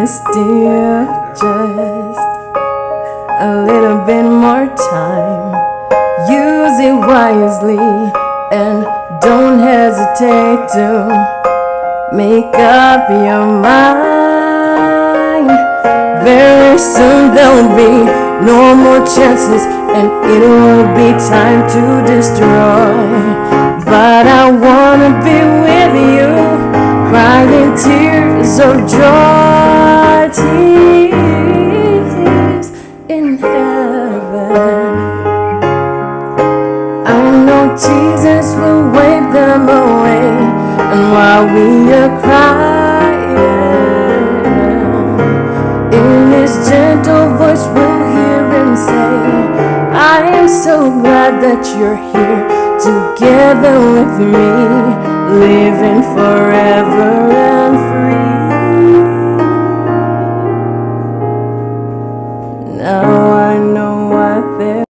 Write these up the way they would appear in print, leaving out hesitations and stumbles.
still just a little bit more time. Use it wisely and don't hesitate to make up your mind. Very soon there'll be no more chances and it will be time to destroy. But I wanna be with you, crying tears of joy, tears in heaven. I know Jesus will wipe them away, and while we are crying, in His gentle voice we'll hear Him say, I am so glad that you're here together with me, living forever and free. Now I know what there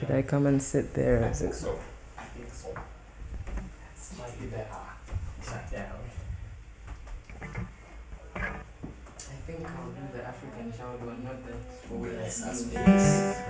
Should I come and sit there? I think so. I think so. That's might be better. Sat down. I think I'll do the African child one, not the Yes, that's peace.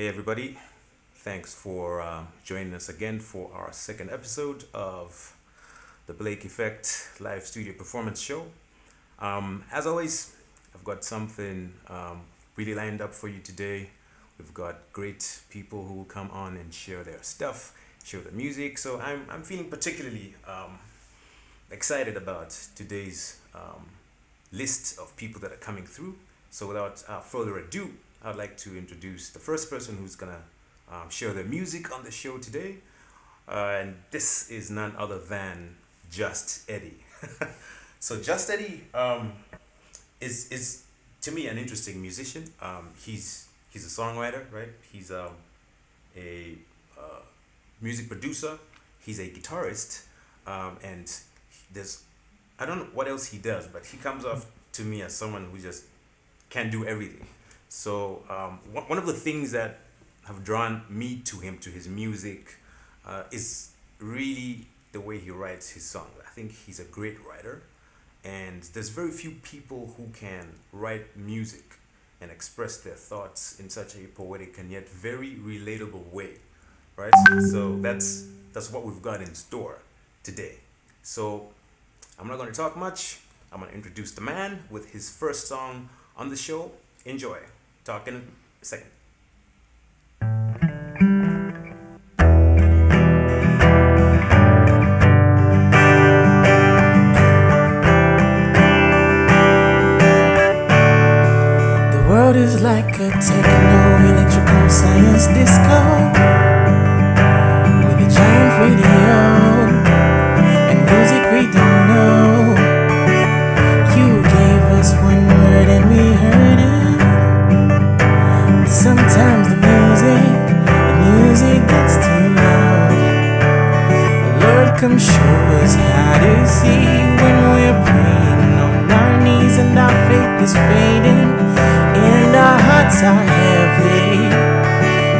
Hey, everybody. Thanks for joining us again for our second episode of the Blake Effect live studio performance show. As always, I've got something really lined up for you today. We've got great people who will come on and share their stuff, share their music. So I'm feeling particularly excited about today's list of people that are coming through. So without further ado, I'd like to introduce the first person who's gonna share their music on the show today. And this is none other than Just Eddie. So Just Eddie is to me an interesting musician. He's a songwriter, right? He's a music producer. He's a guitarist, and there's I don't know what else he does, but he comes off to me as someone who just can do everything. So one of the things that have drawn me to him, to his music, is really the way he writes his songs. I think he's a great writer, and there's very few people who can write music and express their thoughts in such a poetic and yet very relatable way, right? So that's what we've got in store today. So I'm not going to talk much. I'm going to introduce the man with his first song on the show. Enjoy. Talk in a second. The world is like a techno electrical science disco with a giant radio and music we don't know. You gave us one word and we heard it. Sometimes the music gets too loud. Lord, come show us how to see when we're praying on our knees and our faith is fading and our hearts are heavy.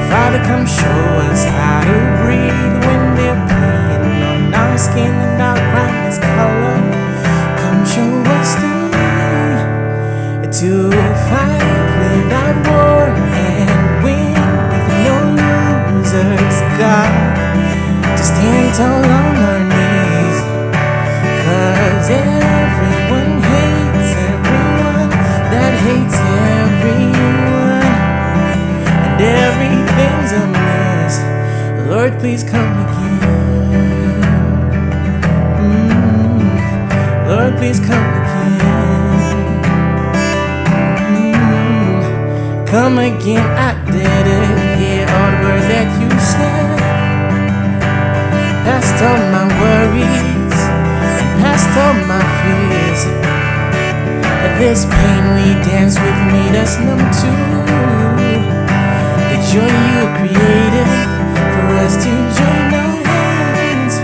Father, come show us how to breathe when they're playing on our skin and our crime is color. Come show us the way to fight without war and win with no losers. God, to stand tall on our knees, 'cause everyone hates everyone that hates everyone, and everything's a mess. Lord, please come again. Lord, please come again. Come again. I didn't hear all the words that you said. Past all my worries, past all my fears. This pain we dance with made us numb to the joy you created for us to join our hands.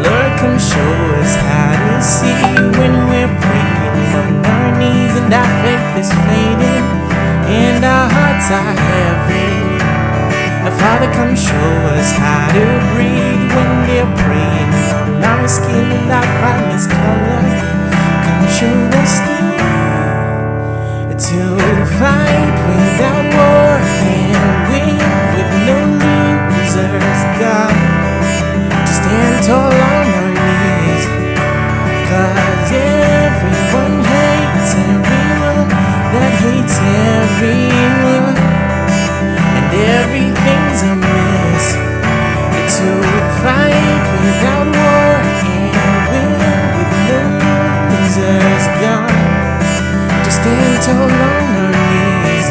Lord, come show us how to see when we're praying on our knees and our faith is fading and our hearts are heavy. Father, come show us how to breathe when they're praying on our skin and our crime is color. Come show us the way to fight without war and win with no losers. God, to stand tall on our knees, 'cause everyone hates everyone that hates everyone, and everything's a mess. To fight without war and win with no losers. God, to stand tall on our knees,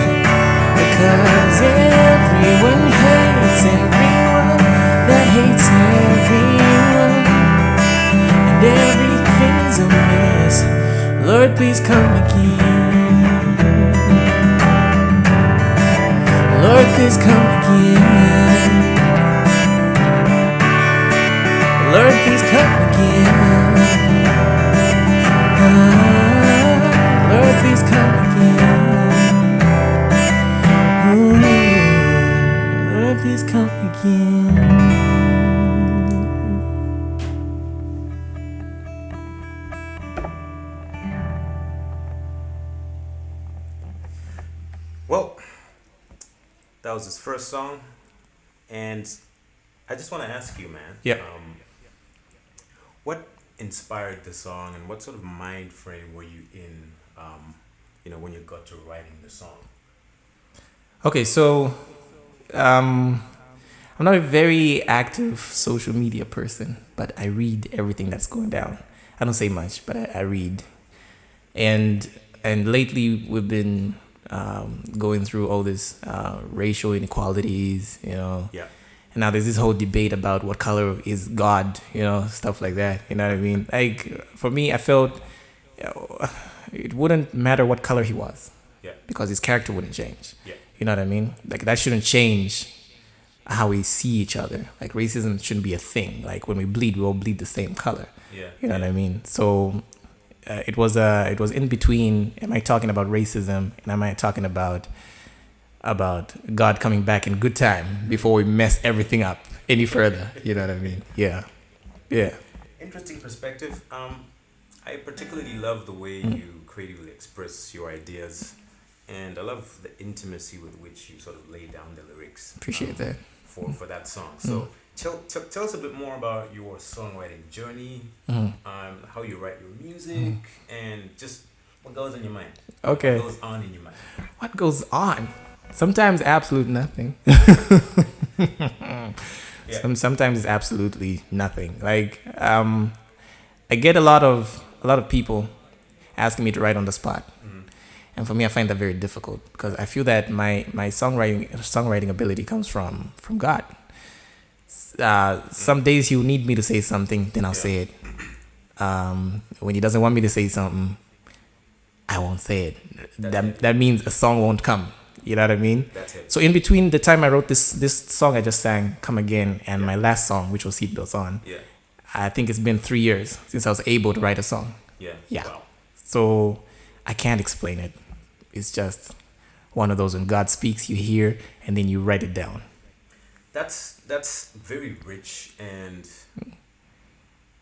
because everyone hates everyone that hates everyone, and everything's a mess. Lord, please come again. Lord, please come again. Lord, please come again. Lord, please come again. Lord, please come again. Well, that was his first song, and I just want to ask you, man. Yeah. What inspired the song, and what sort of mind frame were you in? When you got to writing the song. Okay, so I'm not a very active social media person, but I read everything that's going down. I don't say much, but I read, and lately we've been going through all this racial inequalities, Yeah. and now there's this whole debate about what color is God, stuff like that. You know what I mean? Like for me, I felt it wouldn't matter what color he was, Yeah. because his character wouldn't change. Yeah. You know what I mean? Like that shouldn't change how we see each other. Like racism shouldn't be a thing. Like when we bleed, we all bleed the same color. Yeah. You know what I mean? So it was in between. Am I talking about racism, and am I talking about God coming back in good time before we mess everything up any further? You know what I mean? Yeah. Interesting perspective. I particularly love the way you creatively express your ideas, and I love the intimacy with which you sort of lay down the lyrics. Appreciate that. For that song. So tell us a bit more about your songwriting journey, how you write your music, and just what goes in your mind. Okay. What goes on in your mind? What goes on? Sometimes absolute nothing. Yeah. Sometimes it's absolutely nothing. Like I get a lot of people asking me to write on the spot. And for me, I find that very difficult because I feel that my songwriting ability comes from God. Some days He'll need me to say something, then I'll say it. When He doesn't want me to say something, I won't say it. That means a song won't come. You know what I mean? That's it. So in between the time I wrote this song I just sang, Come Again, and my last song, which was Seatbelts On, I think it's been 3 years since I was able to write a song. Yeah. Wow. So I can't explain it. It's just one of those when God speaks, you hear, and then you write it down. That's very rich, and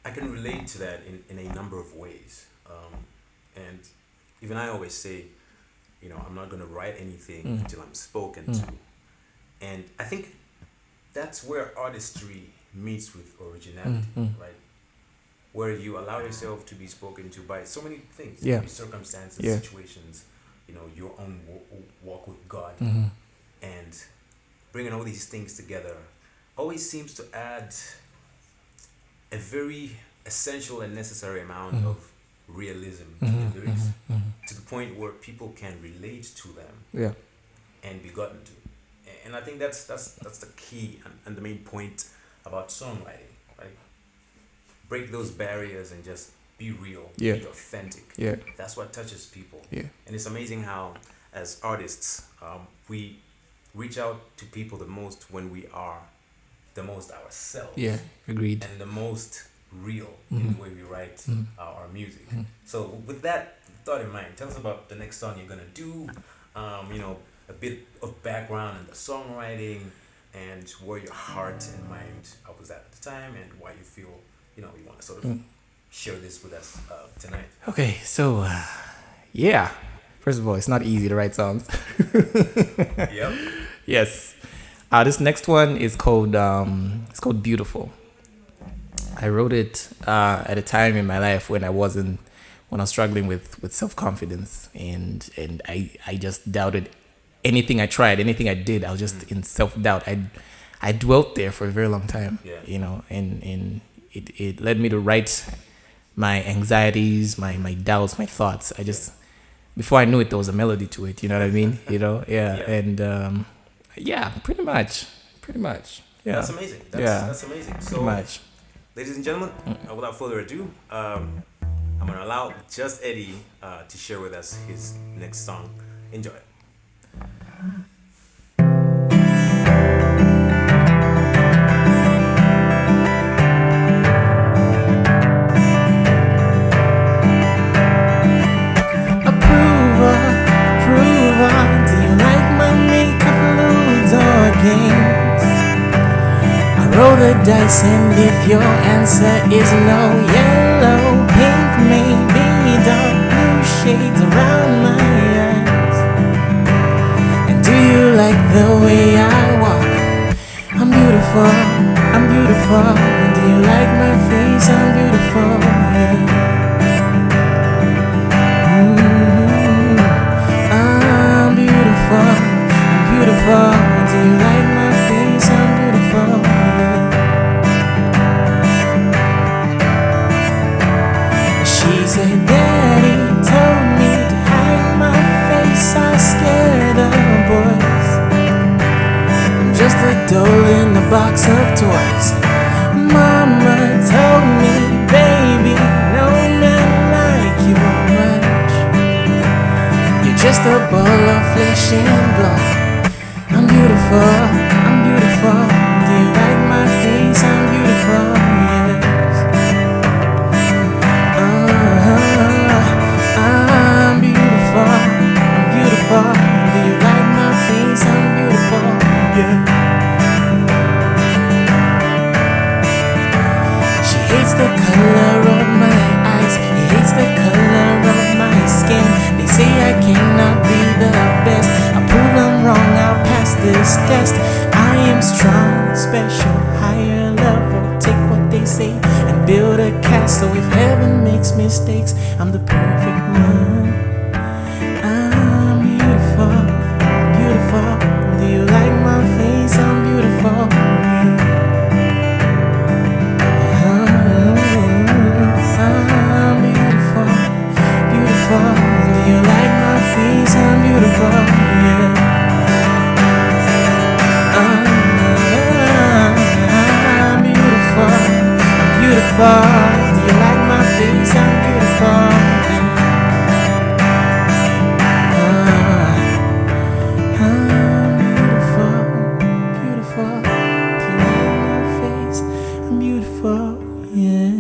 I can relate to that in a number of ways. And even I always say, I'm not going to write anything until I'm spoken to. And I think that's where artistry meets with originality, right? Where you allow yourself to be spoken to by so many things, maybe circumstances, situations, your own walk with God, and bringing all these things together always seems to add a very essential and necessary amount of realism to the lyrics, to the point where people can relate to them and be gotten to. And I think that's the key and the main point about songwriting, right? Break those barriers and just be real, be authentic. That's what touches people. And it's amazing how, as artists, we reach out to people the most when we are the most ourselves. Agreed. And the most real in the way we write our music. So with that thought in mind, tell us about the next song you're gonna do. A bit of background in the songwriting, and where your heart and mind was at the time, and why you feel you want to sort of share this with us tonight. Okay, so first of all, it's not easy to write songs. Yep. Yes. This next one is called Beautiful. I wrote it at a time in my life when I was struggling with self-confidence, and I just doubted anything I tried, anything I did. I was just in self-doubt. I dwelt there for a very long time, and it led me to write my anxieties, my doubts, my thoughts. Before I knew it, there was a melody to it. You know what I mean? And pretty much. Yeah. That's amazing. That's amazing. So, pretty much. Ladies and gentlemen, without further ado, I'm going to allow Just Eddie to share with us his next song. Enjoy. Roll the dice, and if your answer is no, yellow, pink, maybe dark blue shades around my eyes. And do you like the way I walk? I'm beautiful, I'm beautiful. Do you like my face? I'm beautiful, yeah. I'm beautiful, I'm beautiful. Do you like my face? I'm beautiful, yeah. She said, Daddy told me to hide my face. I scared of boys. I'm just a doll in a box of toys. Mama told me, baby, no man like you much. You're just a ball of flesh and blood. I'm beautiful, I'm beautiful. Do you like my face? I'm beautiful, yes. I'm beautiful, I'm beautiful. Do you like my face? I'm beautiful, yeah. She hates the color of my eyes. He hates the color of my skin. They say I cannot be the best. I prove I'm wrong, I'll pass this test. I am strong, special, higher level. Take what they say and build a castle. If heaven makes mistakes, I'm the perfect one. I'm beautiful, beautiful. Do you like my face? I'm beautiful, yeah. I'm beautiful, beautiful. Do you like my face? I'm beautiful, yeah. I'm beautiful, I'm beautiful. Do you like my face? I'm beautiful, yeah. I'm beautiful, beautiful. Do you like my face? I'm beautiful, yeah.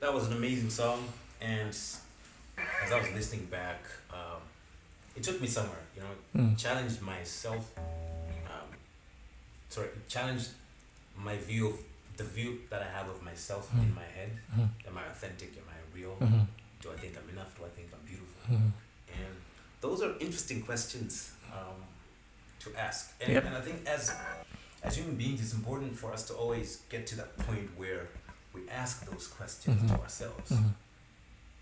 That was an amazing song, and as I was listening back, it took me somewhere. You know, it challenged myself. It challenged my view of the view that I have of myself in my head. Am I authentic? Am I real? Do I think I'm enough? Do I think I'm beautiful? And those are interesting questions to ask. And, Yep. and I think as human beings, it's important for us to always get to that point where we ask those questions to ourselves,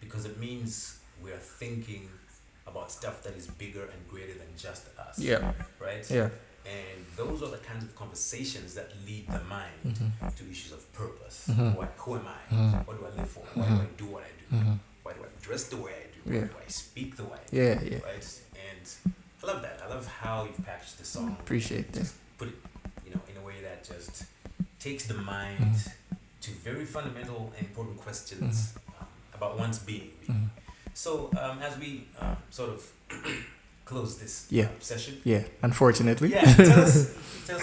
because it means we are thinking about stuff that is bigger and greater than just us. Yeah. Right? Yeah. And those are the kinds of conversations that lead the mind to issues of purpose. Who am I? What do I live for? Why do I do what I do? Why do I dress the way I do? Why Yeah. do I speak the way I do? Yeah, yeah. Right? And I love that. I love how you've packaged the song. Appreciate that. Just put it, in a way that just takes the mind to very fundamental and important questions about one's being. So as we sort of close this session. Yeah, unfortunately. Yeah, tell us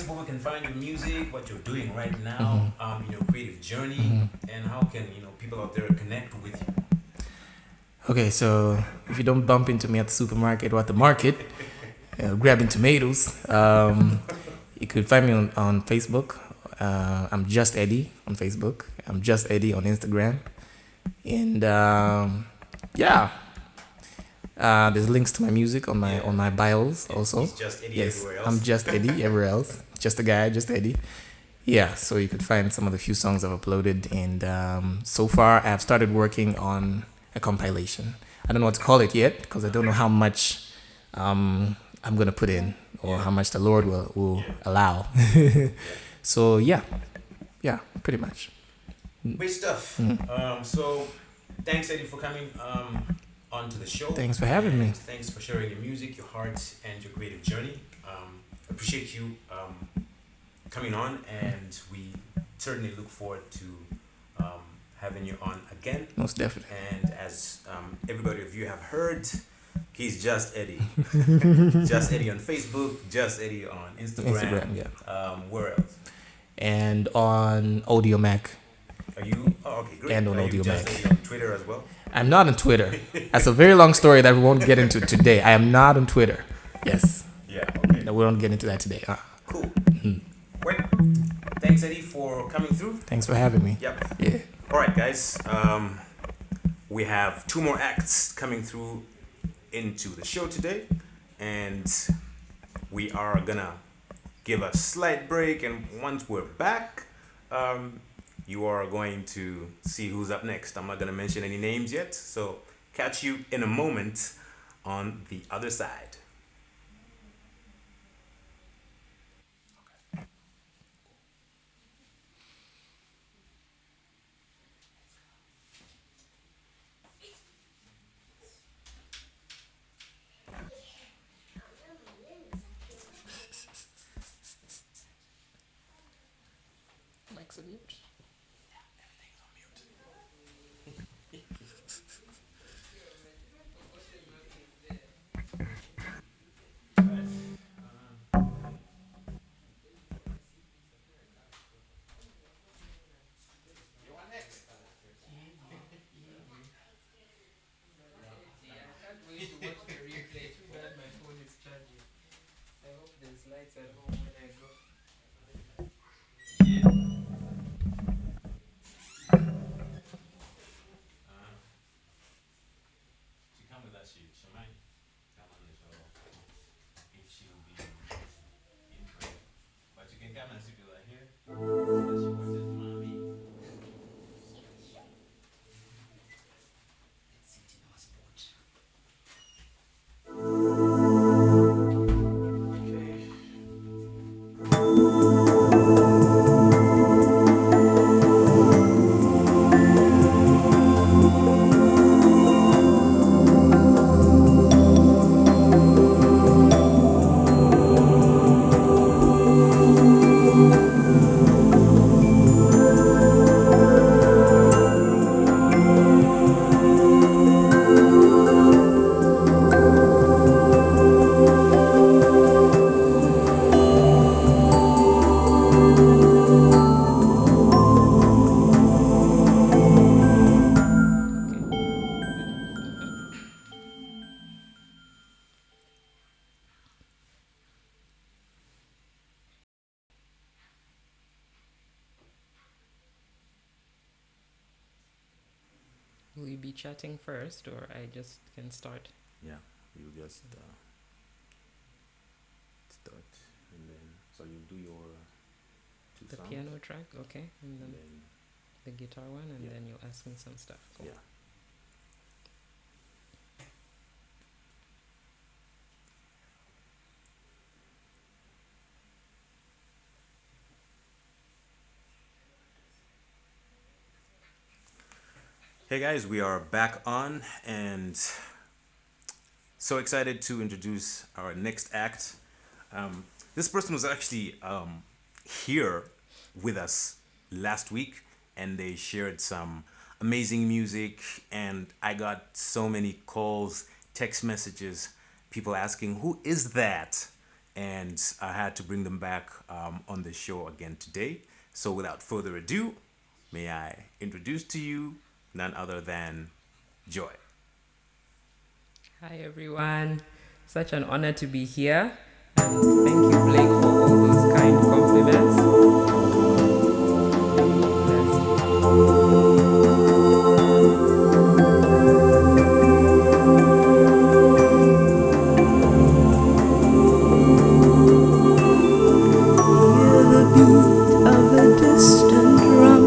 where we can find your music, what you're doing right now, in your creative journey, and how can people out there connect with you. Okay, so if you don't bump into me at the supermarket or at the market, grabbing tomatoes, you could find me on Facebook. I'm Just Eddie on Facebook. I'm Just Eddie on Instagram. And there's links to my music on my bios also. He's Just Eddie Yes, everywhere else. I'm Just Eddie everywhere else. Just a guy, Just Eddie. Yeah, so you could find some of the few songs I've uploaded. And so far, I've started working on a compilation. I don't know what to call it yet because I don't know how much I'm going to put in or how much the Lord will allow. So, yeah, pretty much. Great stuff. So, thanks, Eddie, for coming onto the show. Thanks for having me. Thanks for sharing your music, your heart, and your creative journey. Appreciate you coming on, and we certainly look forward to having you on again. Most definitely. And as everybody of you have heard, he's Just Eddie. Just Eddie on Facebook, Just Eddie on Instagram. Where else? And on Audio Mac. Are you? Oh, okay, great. And on Are you Audio Just Mac. Eddie on Twitter as well? I'm not on Twitter. That's a very long story that we won't get into today. I am not on Twitter. Yes. Yeah, okay. No, we won't get into that today. Cool. Great. Thanks, Eddie, for coming through. Thanks for having me. Yep. Yeah. All right, guys. We have two more acts coming through into the show today, and we are gonna give a slight break. And once we're back, you are going to see who's up next. I'm not gonna mention any names yet, so catch you in a moment on the other side. Mike's on mute. Will you be chatting first, or I just can start? Yeah, you just start, and then so you do your two The songs, piano track, okay, and and then then the guitar one, and Yeah. then you ask me some stuff. Cool. yeah. Hey guys, we are back on, and so excited to introduce our next act. This person was actually here with us last week, and they shared some amazing music, and I got so many calls, text messages, people asking, who is that? And I had to bring them back on the show again today. So without further ado, may I introduce to you none other than Joy. Hi everyone, such an honor to be here, and thank you, Blake, for all those kind compliments. Blessed. Hear the beat of a distant drum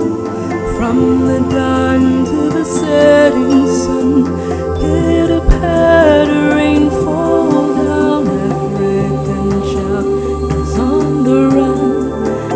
from the dawn to the setting sun. Pitter patter, rain fall down. African child is on the run.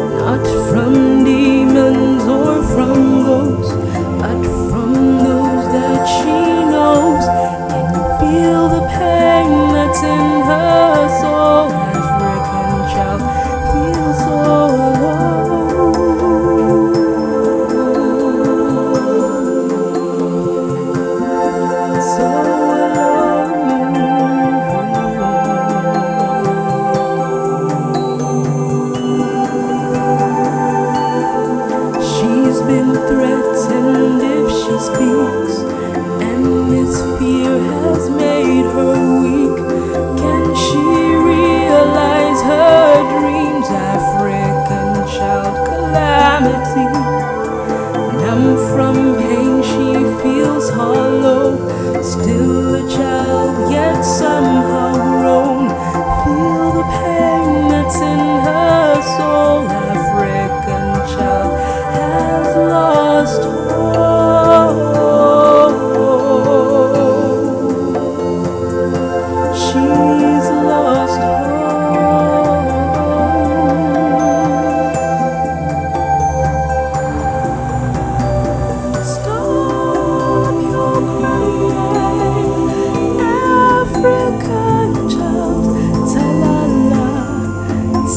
African child, talala,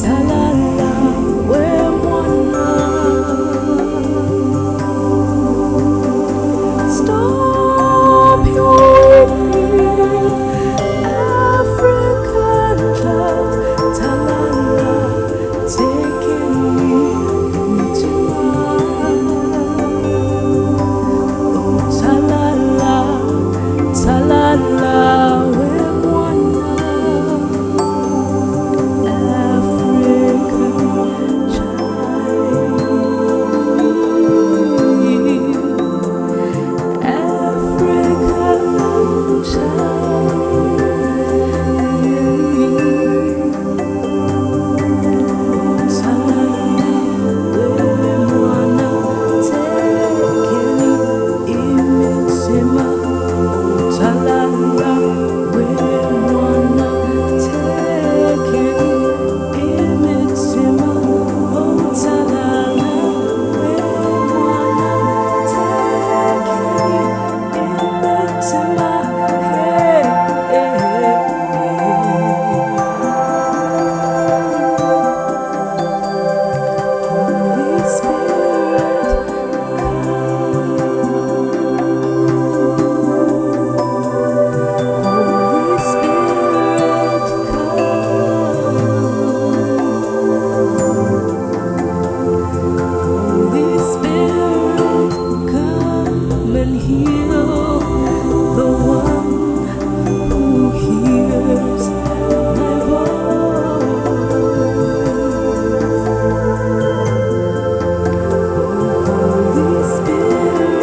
talala, we're one. Stop your pain, African child, talala, taking me to talala, talala, we're one. African child, African child, talala, we're one. Tekeni imitsima, talala, we're one. Tekeni imitsima, talala, we're one. Tekeni imitsima, hey, hey, hey. Holy Spirit, Holy Spirit, Holy Spirit, come and heal the one who hears my voice. Holy Spirit,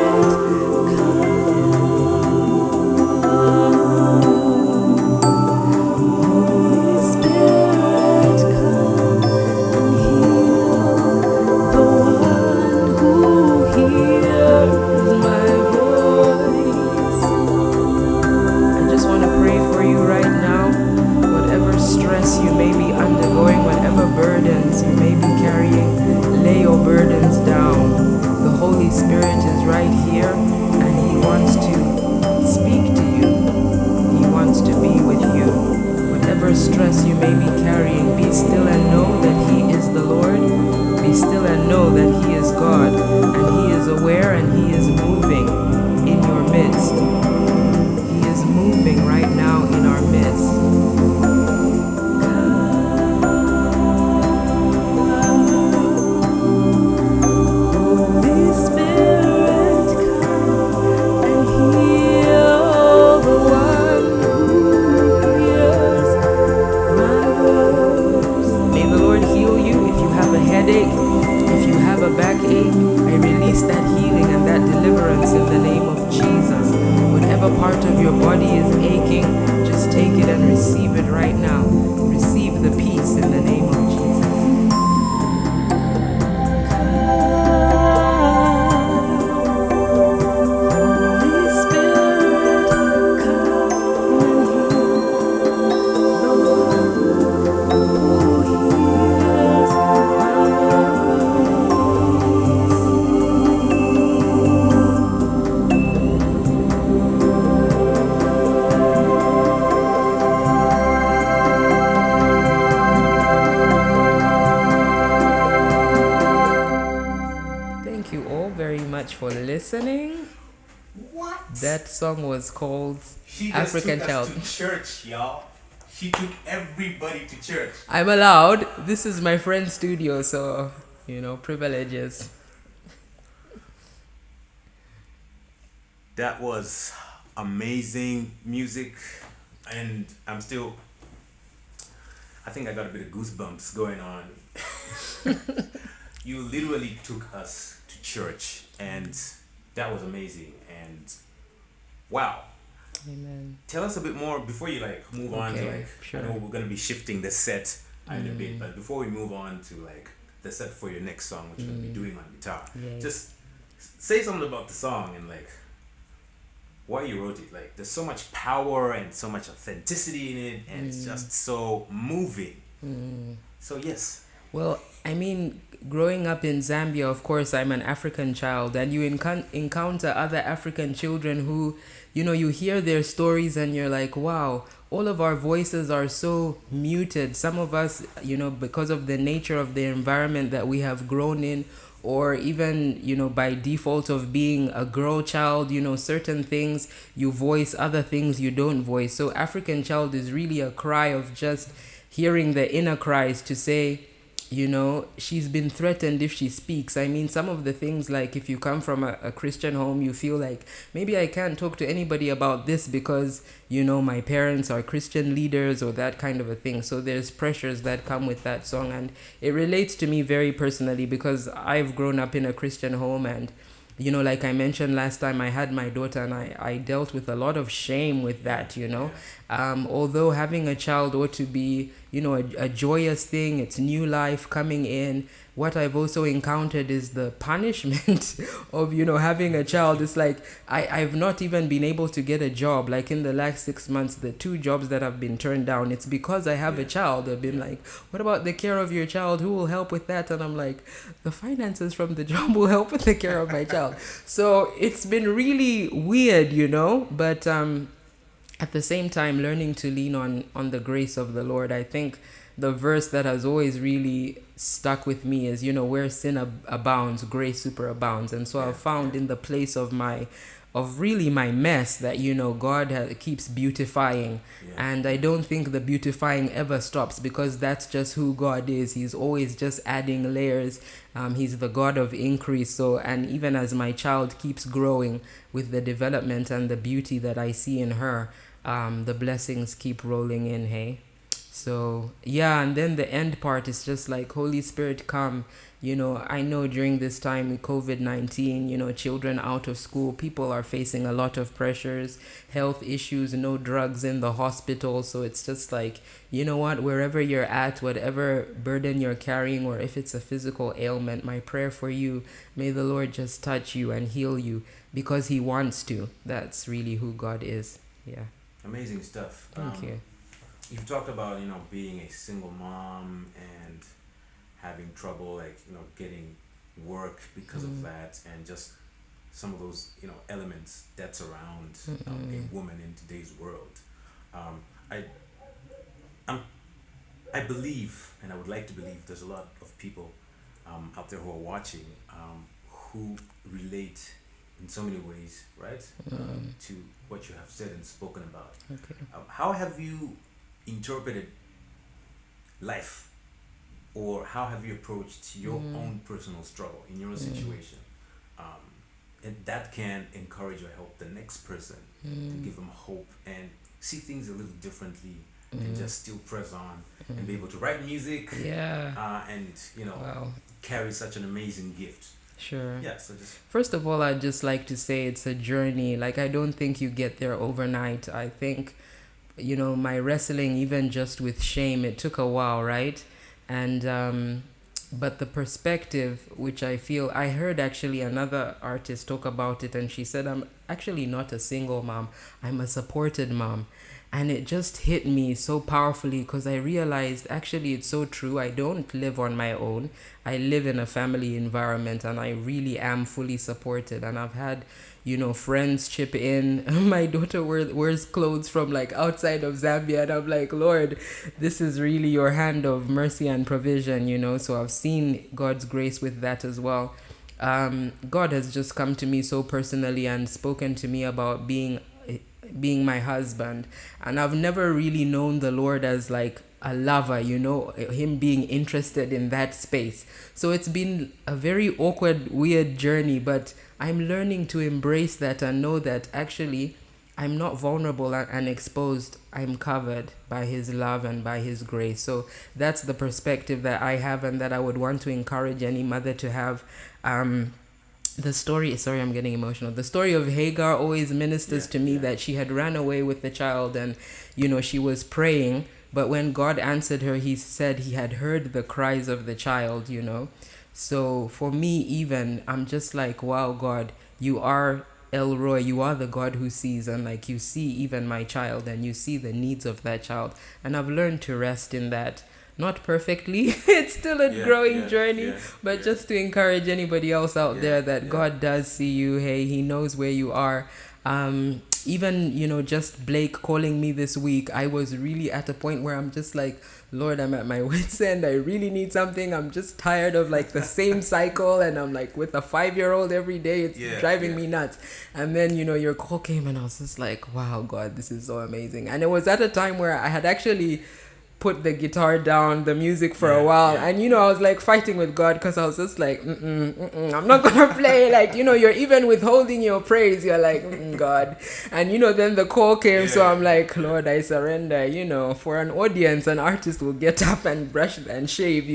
Holy Spirit, come and heal the one who hears my voice. I just want to pray for you right now. Whatever stress you may be undergoing, whatever burdens you may be carrying, lay your burdens down. The Holy Spirit is right here and He wants to speak to you. He wants to be with you. Whatever stress you may be carrying, be still and know that He is the Lord. Be still and know that He is God, and He is aware and He is moving in your midst. He is moving right now in our midst. Holy Spirit, come and heal the one who hears my voice. May the Lord heal you if you have a headache, if you have a backache. I release that healing and that deliverance in the name of Jesus. Whatever part of your body is aching, just take it and receive it right now. Receive the peace in the name of Jesus. Holy Spirit, come and heal the one who hears my Thank you all very much for listening. What? That song was called She just African took Child. us to church, y'all. She took everybody to church. I'm allowed. This is my friend's studio, so, privileges. That was amazing music, and I think I got a bit of goosebumps going on. You literally took us to church, and that was amazing. And wow. Amen. Tell us a bit more before you move on to sure. I know we're gonna be shifting the set in a bit, but before we move on to the set for your next song, which you're gonna be doing on guitar, Yes. just say something about the song and why you wrote it. There's so much power and so much authenticity in it, and it's just so moving. So yes. Well, I mean, growing up in Zambia, of course, I'm an African child, and you encounter other African children who, you hear their stories and you're like, wow, all of our voices are so muted. Some of us, because of the nature of the environment that we have grown in, or even, by default of being a girl child, certain things you voice, other things you don't voice. So African Child is really a cry of just hearing the inner cries to say, she's been threatened if she speaks. I mean, some of the things, like if you come from a Christian home, you feel like maybe I can't talk to anybody about this because, my parents are Christian leaders or that kind of a thing. So there's pressures that come with that song. And it relates to me very personally because I've grown up in a Christian home, and like I mentioned last time, I had my daughter, and I dealt with a lot of shame with that, although having a child ought to be, a joyous thing, it's new life coming in. What I've also encountered is the punishment of, having a child. It's like I've not even been able to get a job. Like in the last 6 months, the 2 jobs that have been turned down, it's because I have a child. They've been like, what about the care of your child? Who will help with that? And I'm like, the finances from the job will help with the care of my child. So it's been really weird, but at the same time, learning to lean on the grace of the Lord. I think the verse that has always really stuck with me is, where sin abounds, grace superabounds. And so I've found in the place of my mess that, God keeps beautifying. And I don't think the beautifying ever stops, because that's just who God is. He's always just adding layers. He's the God of increase. So, and even as my child keeps growing with the development and the beauty that I see in her, the blessings keep rolling in, hey? So, and then the end part is just like, Holy Spirit, come. I know during this time with COVID-19, children out of school, people are facing a lot of pressures, health issues, no drugs in the hospital. So it's just like, wherever you're at, whatever burden you're carrying, or if it's a physical ailment, my prayer for you, may the Lord just touch you and heal you because He wants to. That's really who God is. Yeah. Amazing stuff. Thank you. You've talked about, being a single mom and having trouble, like, getting work because of that, and just some of those, elements that surround a woman in today's world. I believe, and I would like to believe, there's a lot of people out there who are watching who relate in so many ways, right, to what you have said and spoken about. Okay. How have you interpreted life, or how have you approached your own personal struggle in your situation, and that can encourage or help the next person to give them hope and see things a little differently, and just still press on and be able to write music, and Wow. carry such an amazing gift. Sure. Yeah, so just First of all, I'd just like to say it's a journey. Like, I don't think you get there overnight. I think, my wrestling, even just with shame, it took a while, right? And, but the perspective, which I feel, I heard actually another artist talk about it, and she said, I'm actually not a single mom, I'm a supported mom. And it just hit me so powerfully, because I realized actually it's so true. I don't live on my own. I live in a family environment, and I really am fully supported. And I've had, friends chip in. My daughter wears clothes from like outside of Zambia, and I'm like, Lord, this is really your hand of mercy and provision, So I've seen God's grace with that as well. God has just come to me so personally and spoken to me about being my husband, and I've never really known the Lord as like a lover, him being interested in that space. So it's been a very awkward, weird journey, but I'm learning to embrace that and know that actually I'm not vulnerable and exposed. I'm covered by His love and by His grace. So that's the perspective that I have, and that I would want to encourage any mother to have. The story, sorry, I'm getting emotional. The story of Hagar always ministers to me, that she had ran away with the child, and, she was praying, but when God answered her, He said He had heard the cries of the child, So for me, even, I'm just like, wow, God, You are El Roy, You are the God who sees, and like You see even my child, and You see the needs of that child. And I've learned to rest in that. Not perfectly, it's still a growing journey, but just to encourage anybody else out there that God does see you. Hey, He knows where you are. even, just Blake calling me this week, I was really at a point where I'm just like, Lord, I'm at my wit's end. I really need something. I'm just tired of like the same cycle, and I'm like with a 5-year-old every day. It's driving me nuts. And then, your call came, and I was just like, wow, God, this is so amazing. And it was at a time where I had actually put the guitar down, the music for a while, and I was like fighting with God, because I was just like, I'm not gonna play. Like, you're even withholding your praise. You're like, God. And then the call came, so I'm like, Lord, I surrender. For an audience, an artist will get up and brush and shave.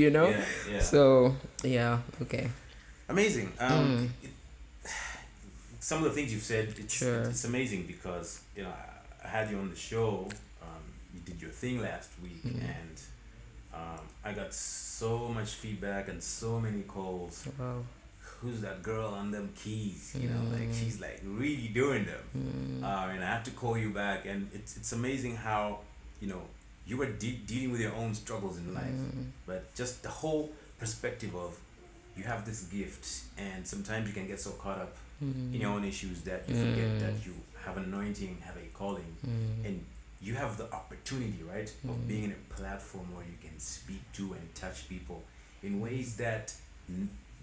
So okay, amazing. Some of the things you've said, it's amazing, because I had you on the show. You did your thing last week, and I got so much feedback and so many calls. Wow. Who's that girl on them keys? Like she's like really doing them. And I had to call you back, and it's amazing how you were dealing with your own struggles in life, but just the whole perspective of you have this gift, and sometimes you can get so caught up in your own issues that you forget that you have an anointing, have a calling, and you have the opportunity, right, of being in a platform where you can speak to and touch people in ways that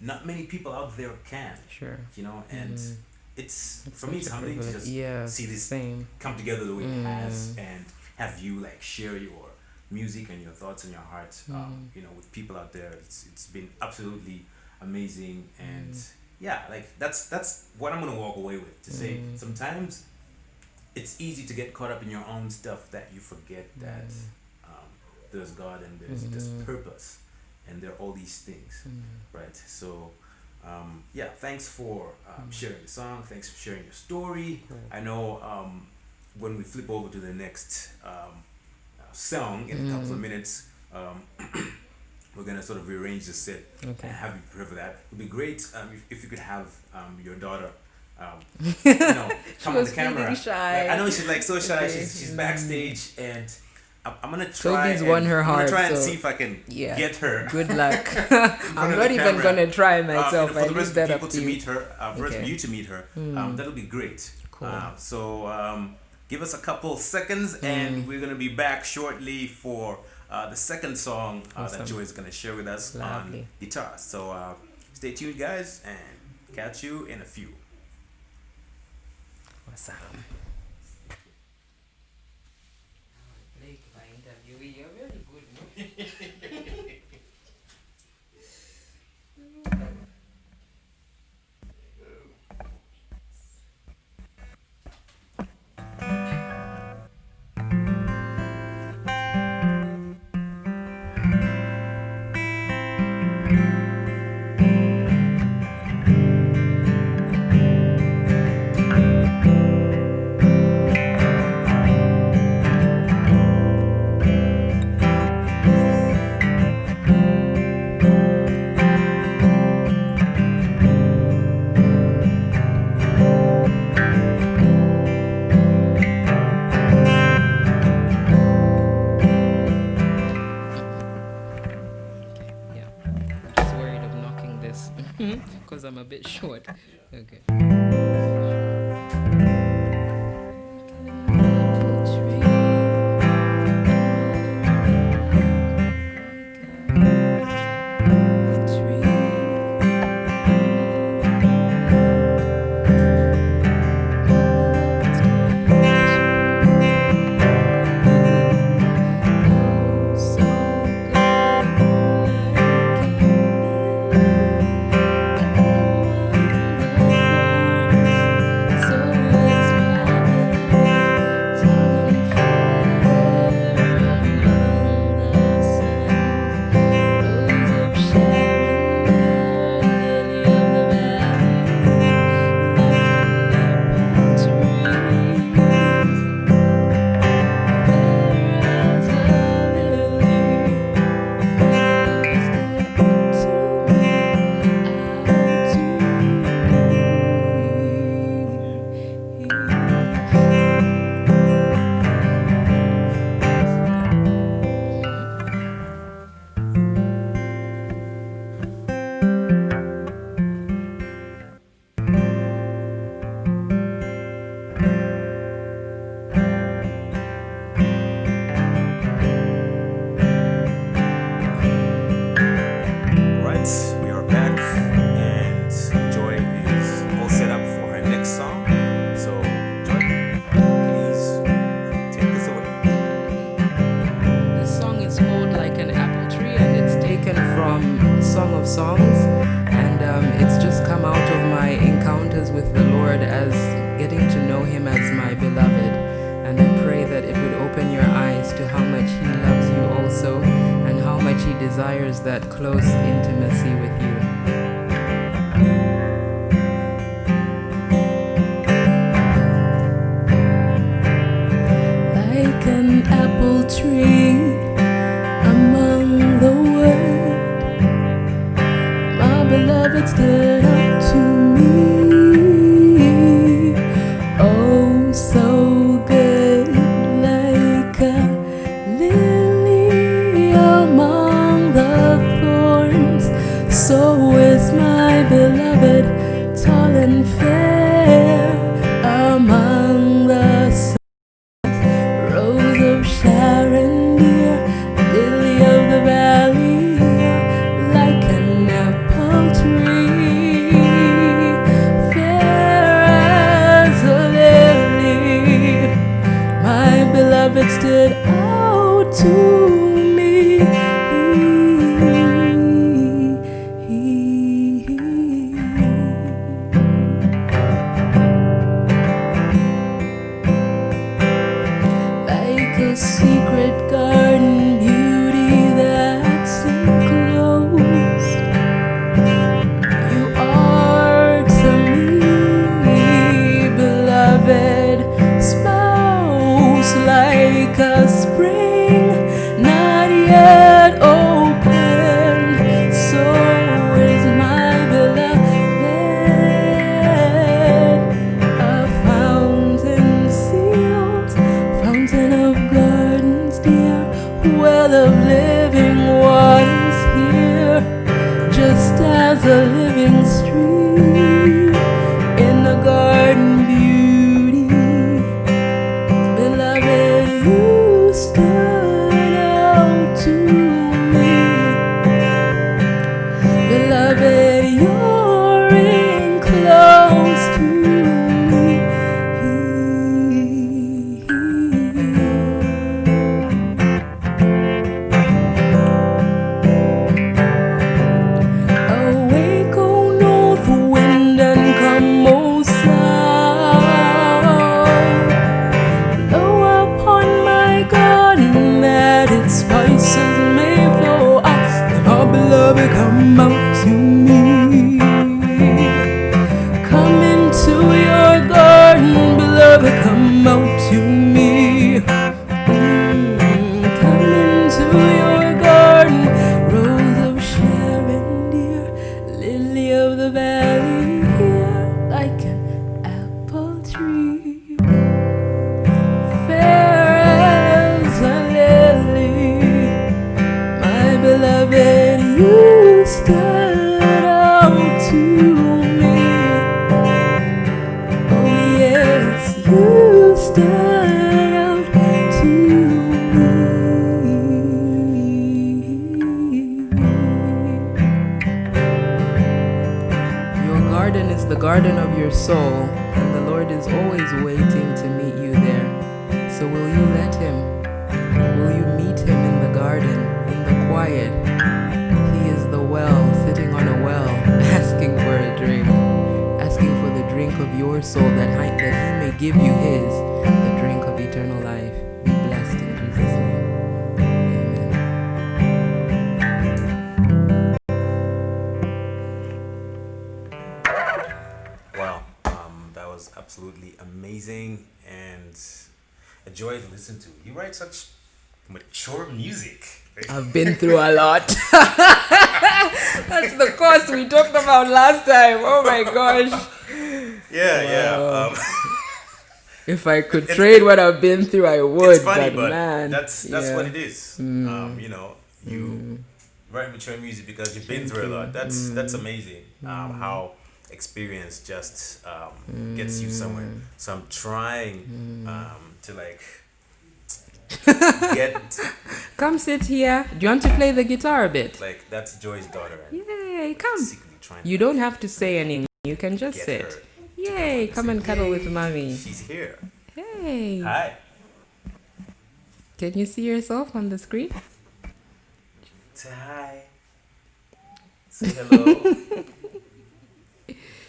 not many people out there can. Sure. And it's for me, it's humbling to just see this come together the way it has, and have you like share your music and your thoughts and your heart, with people out there. It's been absolutely amazing, and like that's what I'm gonna walk away with, to say sometimes it's easy to get caught up in your own stuff that you forget that there's God, and there's this purpose, and there are all these things, right? So thanks for sharing the song. Thanks for sharing your story. Cool. I know when we flip over to the next song in a couple of minutes, we're gonna sort of rearrange the set and have you prepare for that. It would be great if you could have your daughter come on the camera. Shy. I know she's like so shy. She's backstage, and I'm gonna try. Toby's won her heart. I'm gonna try and see if I can get her. Good luck. I'm not even gonna try myself. For the rest of people to meet her, for the rest of you to meet her, that'll be great. Cool. So give us a couple seconds, and we're gonna be back shortly for the second song that Joy is gonna share with us on guitar. So stay tuned, guys, and catch you in a few. Awesome. Blake, my interviewee, you're very good. Because I'm a bit short. Okay. Among the Song of Songs, and it's just come out of my encounters with the Lord as getting to know Him as my beloved. And I pray that it would open your eyes to how much He loves you also, and how much He desires that close intimacy with you. Like an apple tree among the wood, my beloved stood up to me. Oh, so good, like a lily among the thorns. So is my beloved, tall and fair among the Rose of Sharon, dear, lily of the valley, like an apple tree, fair as a lily. My beloved stood out to me. Like a secret garden beauty that's enclosed, you are to me, beloved spouse, like a spring not yet open. So is my beloved, a fountain sealed, fountain of gardens dear, well of living waters here, just as a living stream in the garden beauty. Beloved, you stood out to me. Beloved, you're in close to me. Awake, O north wind, and come, O south. Blow upon my garden that its spices may flow out. And our beloved, come out to me. Come into your garden, beloved, come out to me. Come into your garden, Rose of Sharon, dear, lily of the valley, here, like an apple tree, fair as a lily. My beloved, you stood out to me. Oh yes, you stood out to me. Your garden is the garden of your soul, and the Lord is always waiting to meet you there. So will you let Him? Will you meet Him in the garden, in the quiet? He is the well, sitting on a well, asking for a drink, asking for the drink of your soul, that He may give you His, the drink of eternal life. Be blessed in Jesus' name. Amen. Wow, that was absolutely amazing and a joy to listen to. You write such mature music. I've been through a lot. That's the course we talked about last time. Oh my gosh. Yeah. If I could trade what I've been through, I would. It's funny, but man, that's yeah. what it is. You write mature music because you've been through a lot. That's amazing. How experience just gets you somewhere. So I'm trying to like get. Come sit here. Do you want to play the guitar a bit? Like that's Joy's daughter. And Yay, come. secretly trying You to don't have to say anything. You can just get sit. her to Yay, come and cuddle with Yay, mommy. She's here. Hey. Hi. Can you see yourself on the screen? Say hi. Say hello.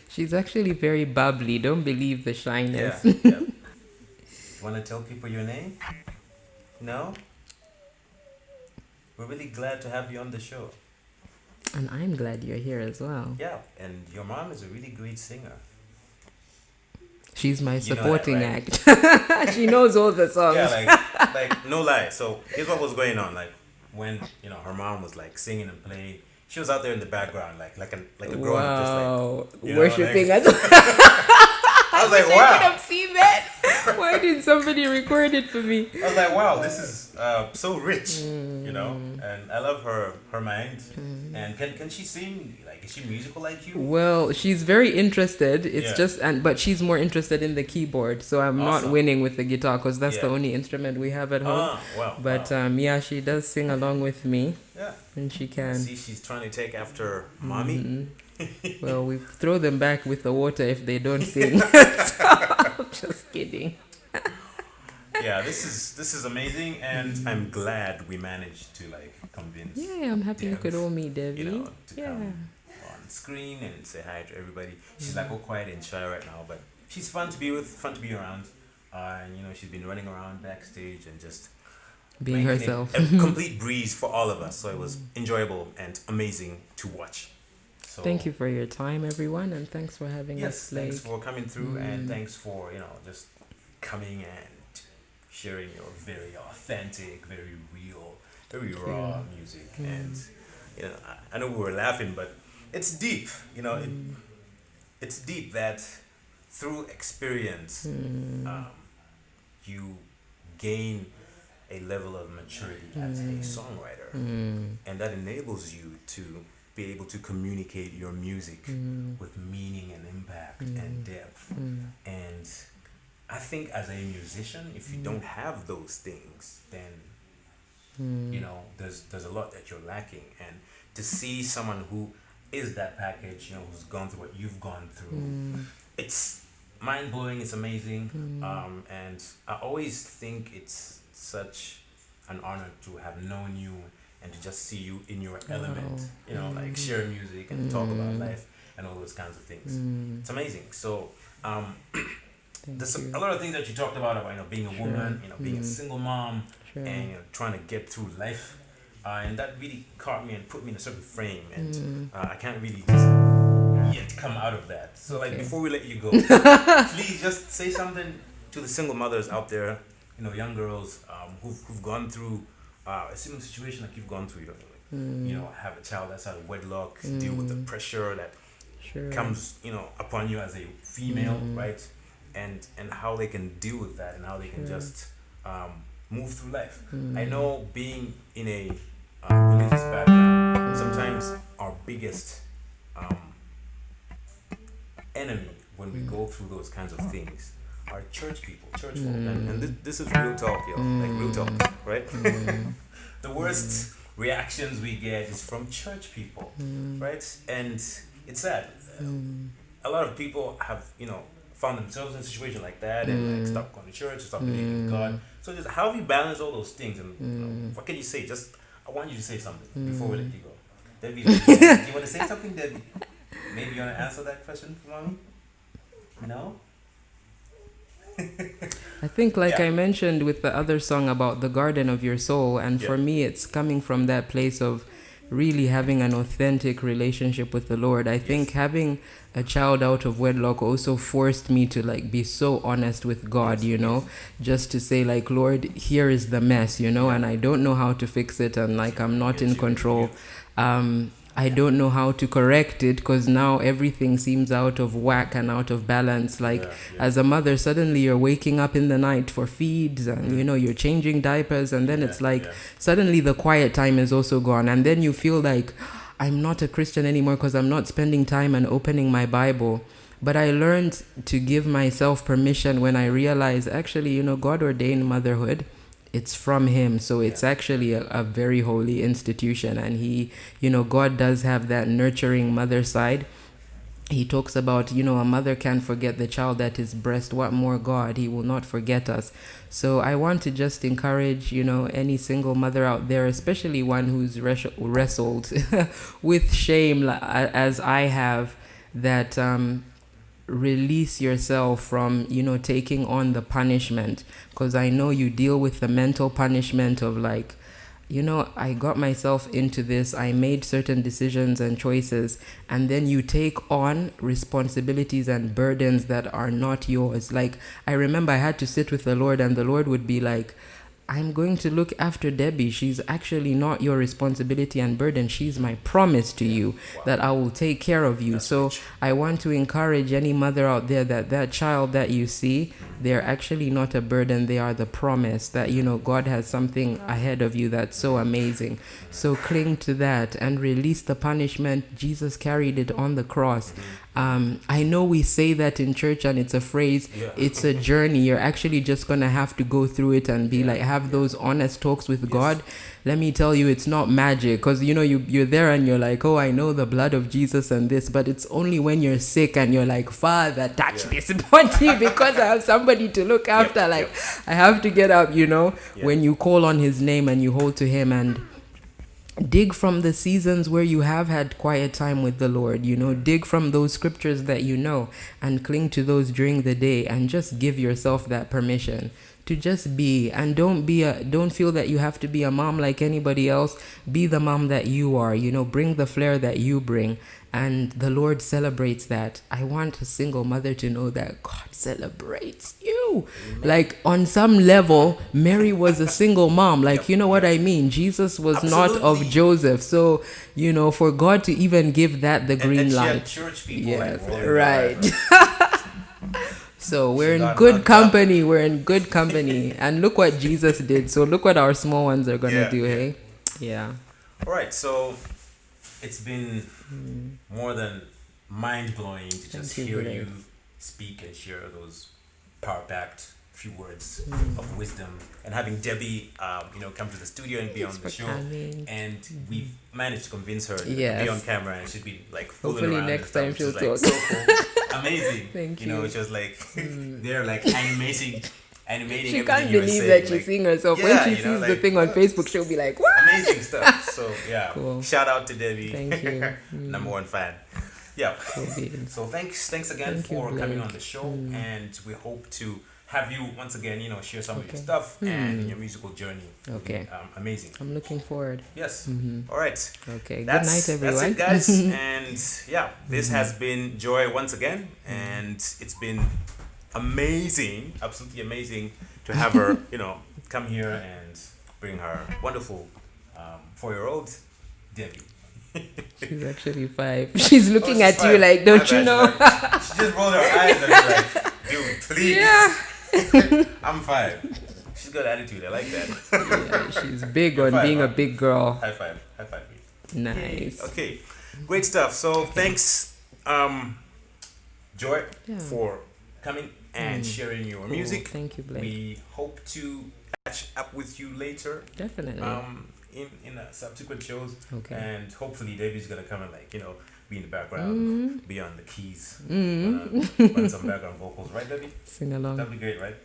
She's actually very bubbly. Don't believe the Yeah. shyness. Yeah. Want to tell people your name? No? We're really glad to have you on the show. And I'm glad you're here as well. Yeah, and your mom is a really great singer. She's my You know that, supporting right? act. She knows all the songs. Yeah, like no lie. So here's what was going on. Like when her mom was like singing and playing, she was out there in the background, like a grown up, just like Wow. you know, Worshipping like- at I was like, I wow. could have seen that. Why didn't somebody record it for me? I was like, wow, this is so rich, and I love her mind. And can she sing? Like, is she musical like you? Well, she's very interested. It's Yeah. just, but she's more interested in the keyboard. So I'm not Awesome. winning with the guitar because that's the Yeah. only instrument we have at home. Wow. But wow. yeah, she does sing along with me, Yeah. and she can. See, she's trying to take after mommy. Well, we throw them back with the water if they don't sing. Just kidding. Yeah, this is amazing, and I'm glad we managed to like convince. Yeah, I'm happy you Dev, could all meet Debbie. to Yeah. come on screen and say hi to everybody. She's like all quiet and shy right now, but she's fun to be with, fun to be around. And she's been running around backstage and just Being making herself. it a complete breeze for all of us. So it was enjoyable and amazing to watch. So Thank you for your time, everyone, and thanks for having Yes, us. thanks for coming through, and Mm. thanks for just coming and sharing your very authentic, very real, very raw music. And I know we were laughing, but it's deep. It's deep that through experience, you gain a level of maturity as a songwriter, and that enables you to be able to communicate your music with meaning and impact and depth. And I think as a musician, if you don't have those things, then there's a lot that you're lacking. And to see someone who is that package, who's gone through what you've gone through, it's mind blowing. It's amazing. And I always think it's such an honor to have known you and to just see you in your element, like share music and talk about life and all those kinds of things. It's amazing. So there's a lot of things that you talked about being a woman, being a single mom, and trying to get through life, and that really caught me and put me in a certain frame, and I can't really just yet come out of that. So before we let you go, please just say something to the single mothers out there, young girls who've gone through a similar situation like you've gone through. Have a child that's out of wedlock, deal with the pressure that comes upon you as a female, right? And how they can deal with that, and how they can just move through life. I know being in a religious background, sometimes our biggest enemy when we go through those kinds of things are church people, church folk. And this is real talk, like real talk, right? The worst reactions we get is from church people, right? And it's sad. A lot of people have, found themselves in a situation like that and stop going to church, stop believing in God. So just how have you balanced all those things? And what can you say? I want you to say something before we let you go. Debbie, do you want to say something, Debbie? Maybe you want to answer that question for mommy? No? I think I mentioned with the other song about the garden of your soul, and for me it's coming from that place of really having an authentic relationship with the Lord. I think having a child out of wedlock also forced me to be so honest with God, just to say Lord, here is the mess, and I don't know how to fix it, and I'm not in control. I don't know how to correct it because now everything seems out of whack and out of balance. As a mother, suddenly you're waking up in the night for feeds and, you're changing diapers. And then it's suddenly the quiet time is also gone. And then you feel like I'm not a Christian anymore because I'm not spending time and opening my Bible. But I learned to give myself permission when I realized actually, God ordained motherhood. It's from him, so it's actually a very holy institution, and he, God does have that nurturing mother side, he talks about, a mother can't forget the child at his breast. What more God? He will not forget us. So I want to just encourage, any single mother out there, especially one who's wrestled with shame as I have, that release yourself from, taking on the punishment. Because I know you deal with the mental punishment of like, I got myself into this, I made certain decisions and choices, and then you take on responsibilities and burdens that are not yours. Like, I remember I had to sit with the Lord, and the Lord would be like, I'm going to look after Debbie. She's actually not your responsibility and burden. She's my promise to you that I will take care of you. So I want to encourage any mother out there that child that you see, they're actually not a burden. They are the promise that, God has something ahead of you that's so amazing. So cling to that and release the punishment. Jesus carried it on the cross. I know we say that in church and it's a phrase. It's a journey. You're actually just going to have to go through it and be like, have those honest talks with God. Let me tell you, it's not magic, because you're there and you're like, oh, I know the blood of Jesus and this, but it's only when you're sick and you're like, Father, touch this body because I have somebody to look after. I have to get up, when you call on his name and you hold to him, and dig from the seasons where you have had quiet time with the Lord, dig from those scriptures that and cling to those during the day, and just give yourself that permission to just be. And don't feel that you have to be a mom like anybody else. Be the mom that you are, bring the flair that you bring, and the Lord celebrates that. I want a single mother to know that God celebrates you. Amen. Like, on some level, Mary was a single mom. Like, you know what I mean? Jesus was not of Joseph. So, for God to even give that the green and light. Church people, yes, like, right. So we're in good company. We're in good company. And look what Jesus did. So look what our small ones are going to do, hey? Yeah. All right. So it's been more than mind-blowing to just hear you speak and share those power-packed few words of wisdom, and having Debbie come to the studio and be on the show. And we've managed to convince her to be on camera, and she'd be like fooling hopefully around. Next time she'll talk. Like, so cool. Amazing. Thank you. It's just like they're like animating she can't believe that she's seeing herself. When she sees the thing on Facebook, she'll be like, what? Amazing stuff. So cool. Shout out to Debbie. Thank you. Number one fan. Yeah. Cool. So thanks again for coming on the show, and we hope to have you once again, share some of your stuff and your musical journey. Okay. Amazing. I'm looking forward. Yes. All right. Okay. Good night, everyone. That's it, guys. And this has been Joy once again, and it's been amazing, absolutely amazing to have her, come here and bring her wonderful 4-year-old Debbie. She's actually 5. She's looking at you like, don't you know? She just rolled her eyes and was like, dude, please. Yeah. I'm 5. She's got attitude. I like that. She's big on being a big girl. High five. Nice. Okay. Great stuff. So thanks, Joy, for coming and sharing your music. Thank you, Blake. We hope to catch up with you later. Definitely. In subsequent shows. Okay. And hopefully Debbie's gonna come and be in the background, be on the keys, run some background vocals, right, Debbie? Sing along. That'd be great, right?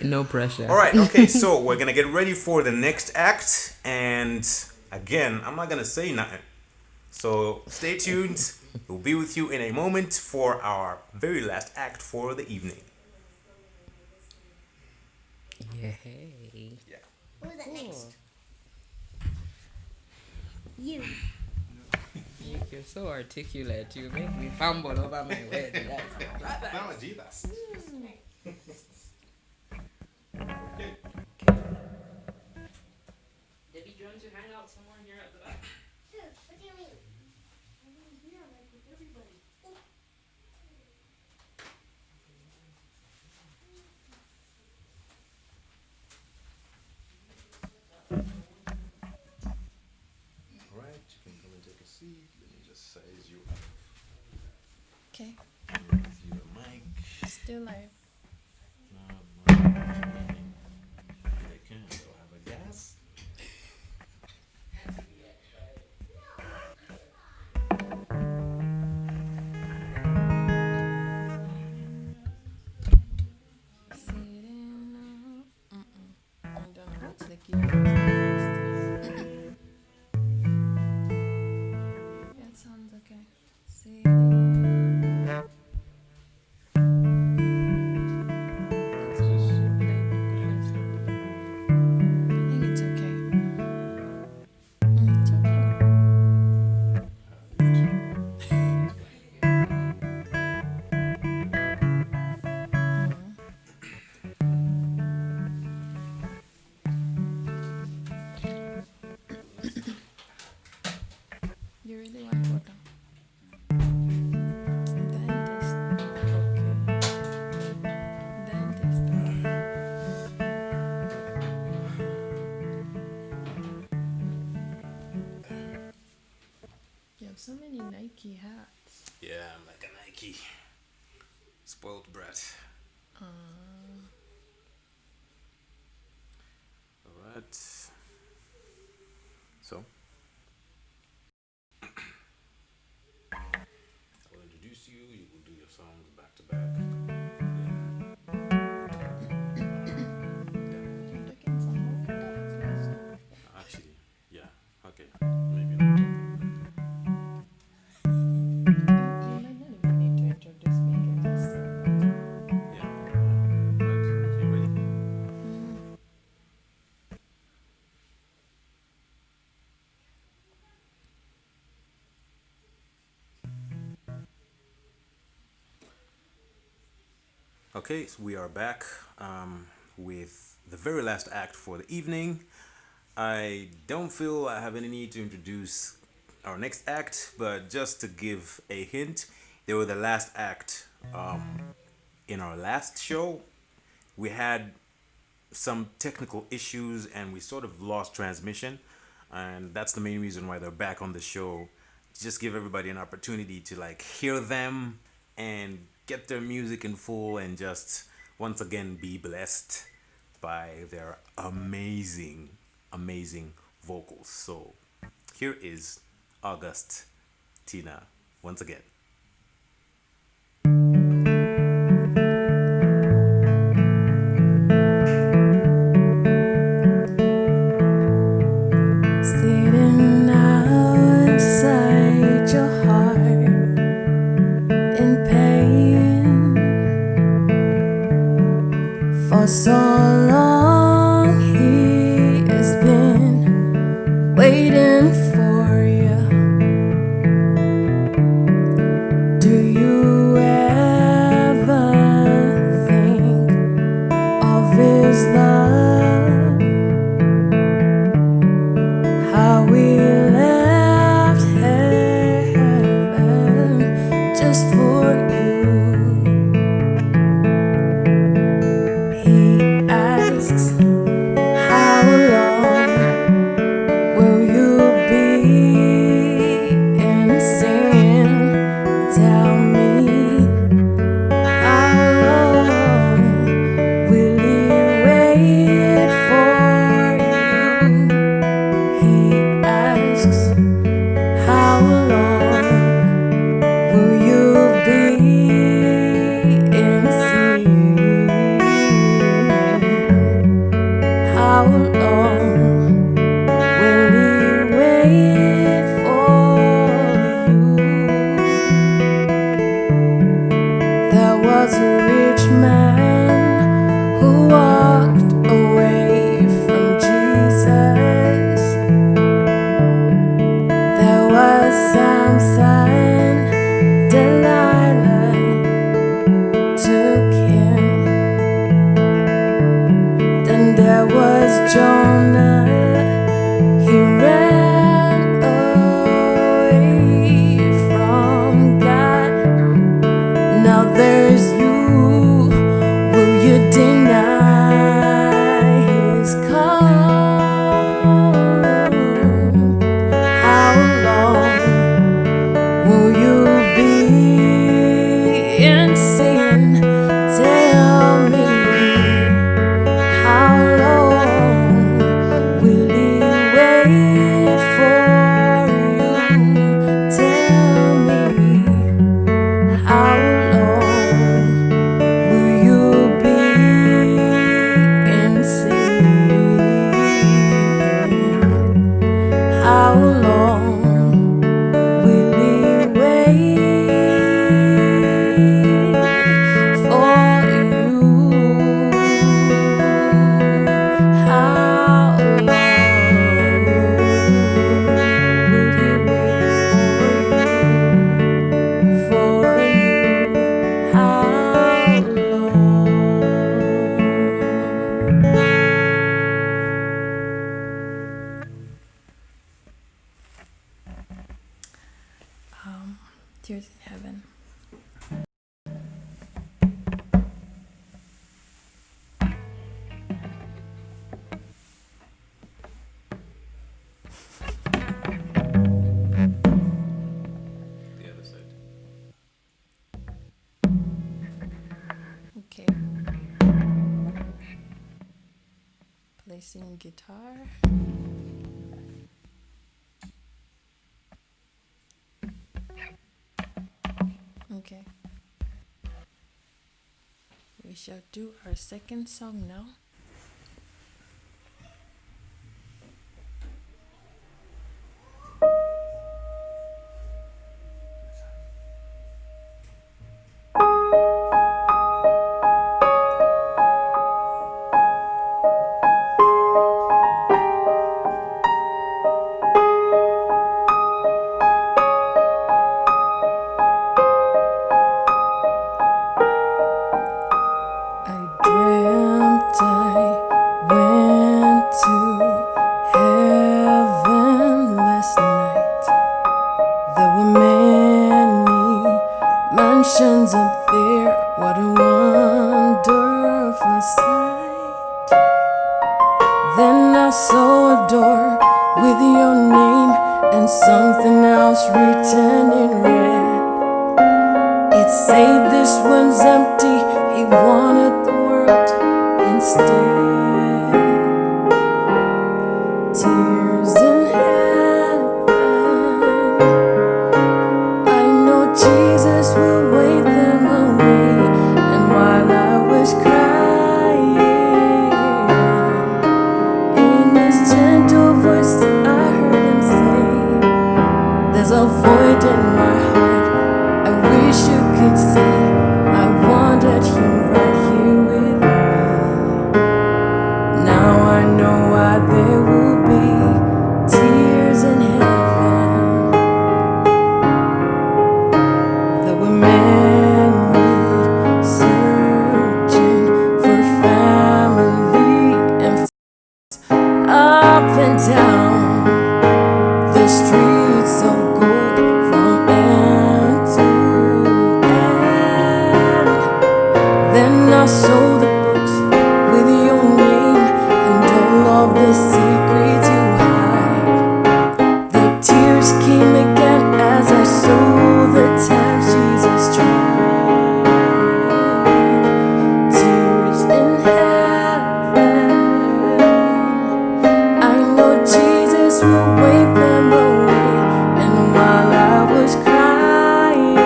No pressure. All right. Okay. So we're gonna get ready for the next act, and again, I'm not gonna say nothing. So stay tuned. We'll be with you in a moment for our very last act for the evening. Yeah. Who's that next? You. You're so articulate. You make me fumble over my words. Jesus. Debbie, do you want to hang out somewhere here at the back? What do you mean? All right. You can come and take a seat. Let me just size you up. Okay. With your mic. Still live. I can. Do I have a gas? Nike hats. Yeah, I'm like a Nike spoiled brat. Alright. So I'll introduce you, you will do your songs back to back. I'm taking some more dots. Actually, yeah, okay. Maybe not. You might not even need to introduce me. You can just say that. Yeah. Right. You ready? Okay, so we are back with the very last act for the evening. I don't feel I have any need to introduce our next act, but just to give a hint, they were the last act in our last show. We had some technical issues and we sort of lost transmission, and that's the main reason why they're back on the show. Just give everybody an opportunity to like hear them and get their music in full and just once again be blessed by their amazing vocals. So here is August Tina once again. Sitting outside your heart in pain for so long. He has been waiting for you. Do you ever think of his love? How we left heaven just for you. He asks, how long will you be in sin? Tell me, how long will he wait for you? He asks, how long will you be in sin? How long will he wait for you? There was a rich man who walked away from Jesus. There was Samson, Delilah took him. Then there was Jonah, he ran away from God. Now there's you, will you deny his call? How long will you be in sin? Tell me, how long will he wait for you? Tell me, how long will you be in sin? How long will he wait for you? How long will he wait for you? How long? Tears in Heaven. Yeah, the practicing guitar. Okay. We shall do our second song now. I dreamt I went to heaven last night. There were many mansions up there. What a wonderful sight. Then I saw a door with your name and something else written in red. It said this one's empty, he wanted the world instead. Tears in heaven, I know Jesus will wave them away. And while I was crying, in his gentle voice I heard him say, there's a void in my heart, I wish you could see. I wanted him right here with me. Now I know why there will be tears in heaven. There were many searching for family and up and down the streets of gold from end to end. Then I saw the books with your name and all of the secrets you hide. The tears came again as I saw the times Jesus tried. Tears in heaven, I know Jesus will wave them away. And while I was crying,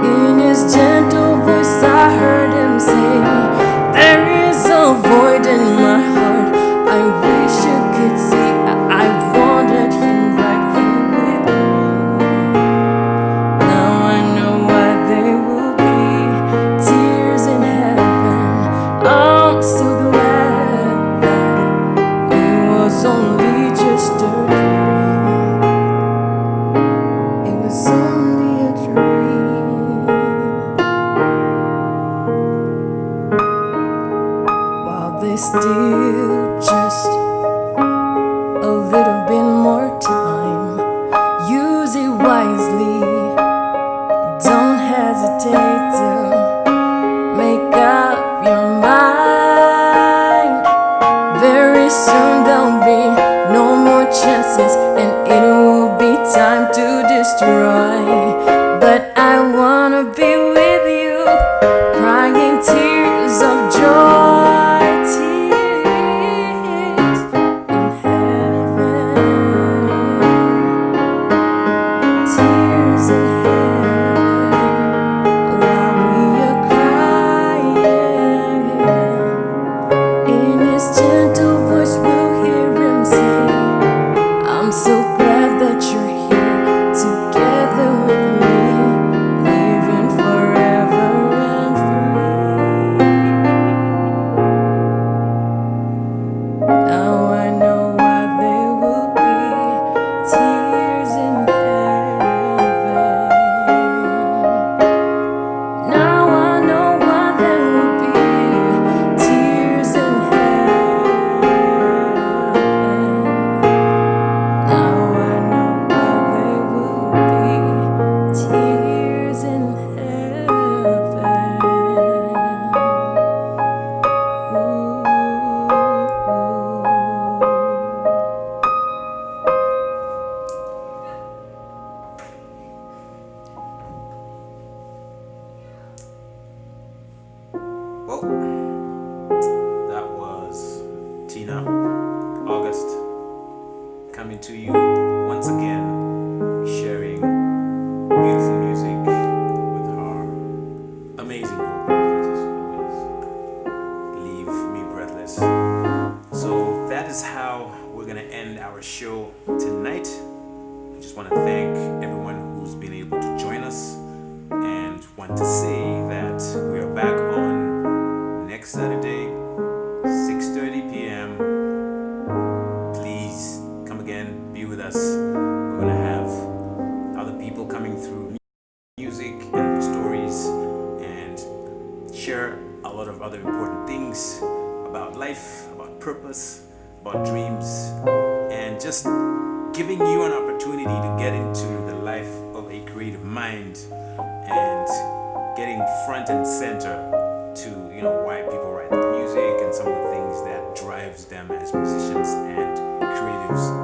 in his gentle voice I heard him say, there is a void in my heart, I wish you could see. I wanted him right here with me. Now I know why there will be tears in heaven. I'm so glad that it was only just a dream. It was only a dream. While there's still just a little bit more time, use it wisely. Don't hesitate to make up your mind. Very soon there'll be no more chances, and it will be time to destroy. But I wanna be with you, crying tears of joy, tears in heaven, tears in heaven, while we are crying. In his gentle voice we'll hear him say, I'm so August, coming to you once again, sharing beautiful music with our amazing vocals that just always leave me breathless. So that is how we're gonna end our show tonight. I just want to thank everyone who's been able to join us, and want to say that we are back on next Saturday, 6:30 p.m. Please come again, be with us. We're gonna have other people coming through music and stories, and share a lot of other important things about life, about purpose, about dreams, and just giving you an opportunity to get into the life of a creative mind, and getting front and center to why people write music and some of the things that drives them as musicians and creatives